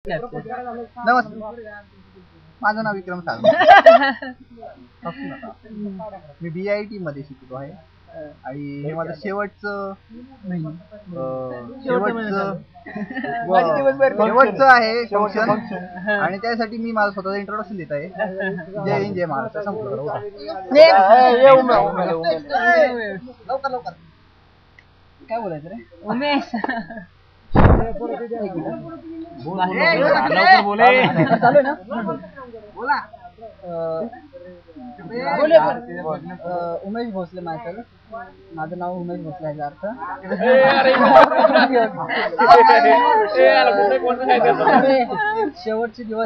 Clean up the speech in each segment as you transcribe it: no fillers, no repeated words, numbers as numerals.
नमस्ते, माझं नाव विक्रम साळवे. मी BIT मध्ये शिकतो आहे आणि हे माझं शेवटचं आहे फंक्शन आणि त्यासाठी मी माझं स्वतःचं इंट्रोडक्शन देत आहे. जय हिंद, जय महाराष्ट्र. संपलं. लवकर काय बोलायचं रे उमेश? चालू ना, बोला. उमेश भोसले माझं नाव उमेश भोसले आहे. अर्थ शेवटचे दिवस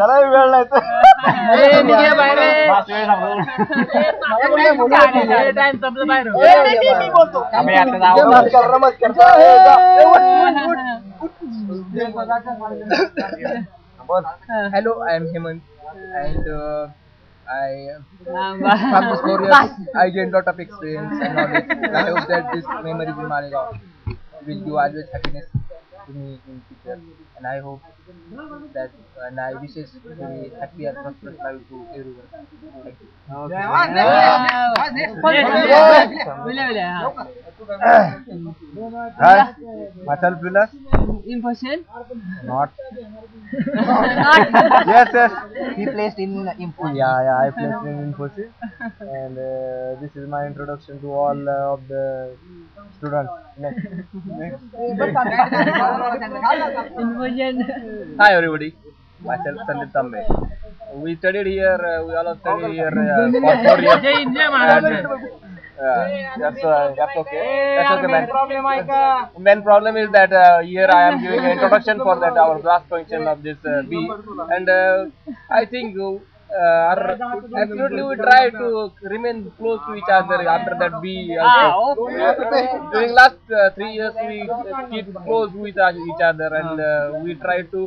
Hello, I am Hemant and from this 4 years I gained lot of experience and knowledge. I hope that this memories in Malegaon will give always happiness to me in future, and I hope that and I wishes to be happy and prosperous life to everyone. Thank you. Hi, myself Vilas. Infosys? Not. Yes. He placed in Infosys. Yeah, I placed in Infosys. And this is my introduction to all of the students. Next. Hi everybody. Myself Sandeep Tambe. We studied here. We all have studied here for 4 years. That's okay. That's okay, man. Main problem is that here I am giving an introduction for that our last function of this B, and I think absolutely we try to remain close to each other after that B. Also. During last 3 years we keep close with each other, and we try to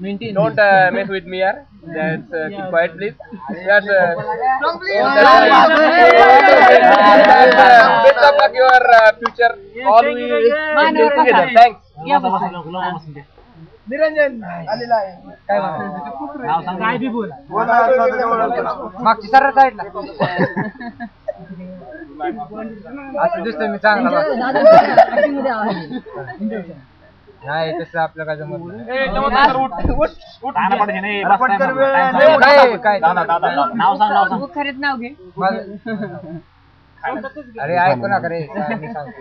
maintain. Don't mess with me, yaar. That's keep quiet, please. That's best of luck your future. All we together. Thanks. Niranjan आलेला आहे. काय म्हणतो? काय बी बोल. मागची सरळ साईडला. असं दिसतंय मी चांगला. नाही तसं आपलं काय जमत नाही. काय नाव सांग. खरेच नाव घे. अरे ऐकू ना करे मी सांगतो.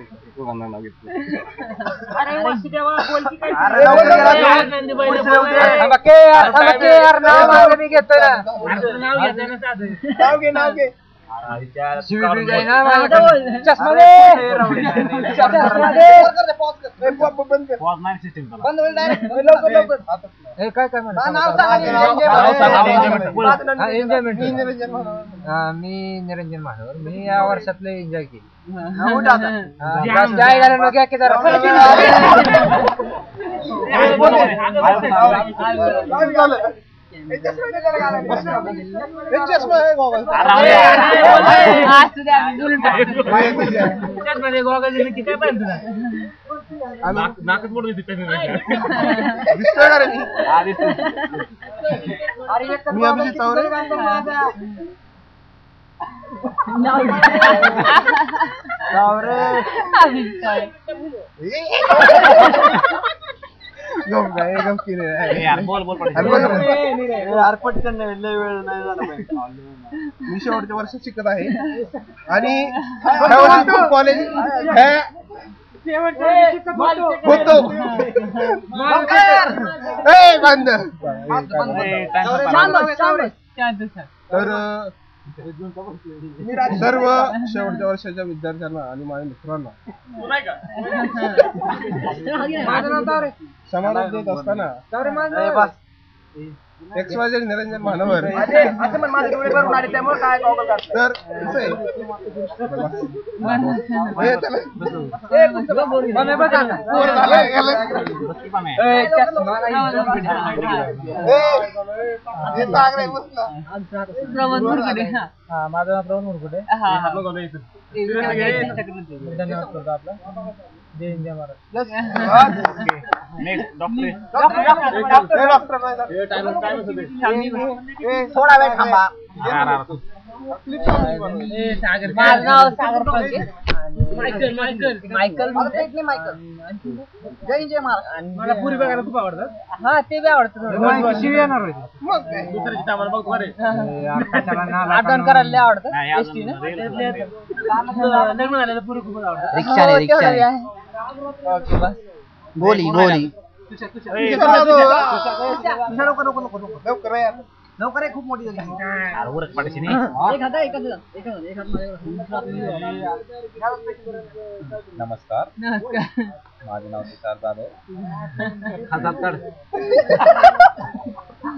मी घेतोय नाव घे. मी निरंजन महानवर. मी या वर्षातले एन्जॉय केली. मी शेवटच्या वर्षात शिकत आहे आणि कॉलेज तर सर्व शेवटच्या वर्षाच्या विद्यार्थ्यांना आणि माझ्या मित्रांना समारोप देत असताना XYZ निरंजन महानवर तर माझं नाव प्रवण मुरकुटे. धन्यवाद करतो आपला. जय हिंद, जय महाराष्ट्र. थोडा वेळ थांबा. माझं नाव Sagar Phalke. Michael Michael Michael. जय जय महाराज. मला पुरी बघायला खूप आवडतात. हा ते बी आवडतं. आठवण करायला लय आवडतं. टेस्टी ना. लग्न झालेलं पुरी खूप आवडतं. रिक्षा रिक्षा. ओके बस. गोली गोली. लवकर खूप मोठी झाली. नमस्कार, माझे नाव तुषार जाधव.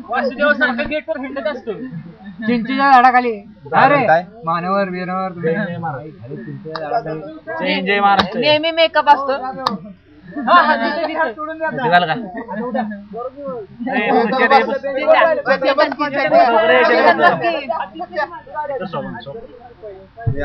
वासुदेव सारखं गेटवर हिंडत असतो. चिंचेच्या झाडाखाली. अरे मानवर बिनवर जय महाराष्ट्र. नेहमी मेकअप असतो.